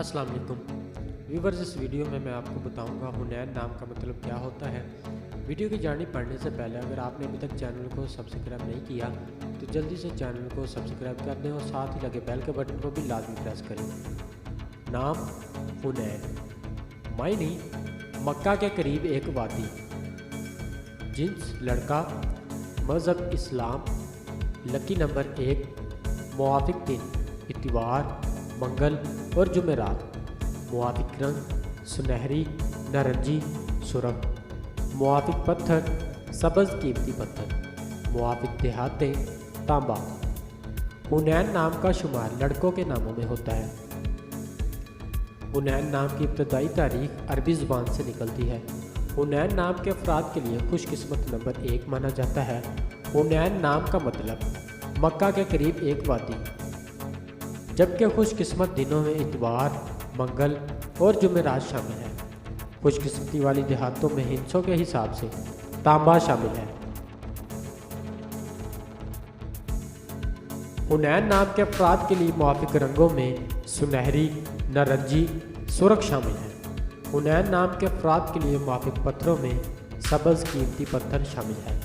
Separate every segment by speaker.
Speaker 1: अस्सलाम वालेकुम व्यूवर्स, इस वीडियो में मैं आपको बताऊंगा हुनैन नाम का मतलब क्या होता है। वीडियो की जानी पढ़ने से पहले अगर आपने अभी तक चैनल को सब्सक्राइब नहीं किया तो जल्दी से चैनल को सब्सक्राइब कर दें और साथ ही लगे बेल के बटन को भी लाजमी प्रेस करें। नाम हुनैन, मायने मक्का के करीब एक वादी, जिन्स लड़का, मज़हब इस्लाम, लकी नंबर 1, मुआफिक दिन इतवार, मंगल और जुमेरात, मुआफिक रंग सुनहरी, नारंगी, सुरख, मुआफिक पत्थर सब्ज़ कीमती पत्थर, मुआफिक देहाते तांबा। हुनैन नाम का शुमार लड़कों के नामों में होता है। हुनैन नाम की इब्तदाई तारीख अरबी ज़ुबान से निकलती है। हुनैन नाम के अफराद के लिए खुशकिस्मत नंबर 1 माना जाता है। हुनैन नाम का मतलब मक्का के करीब एक वादी, जबकि खुशकिस्मत दिनों में इतवार, मंगल और जुमेरात शामिल है। खुशकिस्मती वाली देहातों में हिंसों के हिसाब से तांबा शामिल है। हुनैन नाम के अफराद के लिए मुआफिक रंगों में सुनहरी, नारंगी, सुरख शामिल है। हुनैन नाम के अफराद के लिए मुआफिक पत्थरों में सब्ज़ कीमती पत्थर शामिल है।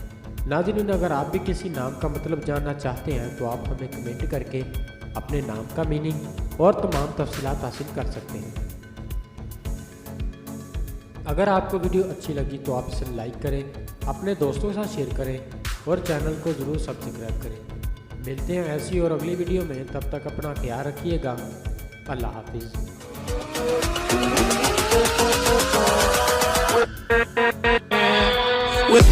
Speaker 1: नाज़रीन, अगर आप भी किसी नाम का मतलब जानना चाहते हैं तो आप हमें कमेंट करके अपने नाम का मीनिंग और तमाम तफसीलात हासिल कर सकते हैं। अगर आपको वीडियो अच्छी लगी तो आप इसे लाइक करें, अपने दोस्तों के साथ शेयर करें और चैनल को ज़रूर सब्सक्राइब करें। मिलते हैं ऐसी और अगली वीडियो में, तब तक अपना ख्याल रखिएगा। अल्लाह हाफिज़।
Speaker 2: With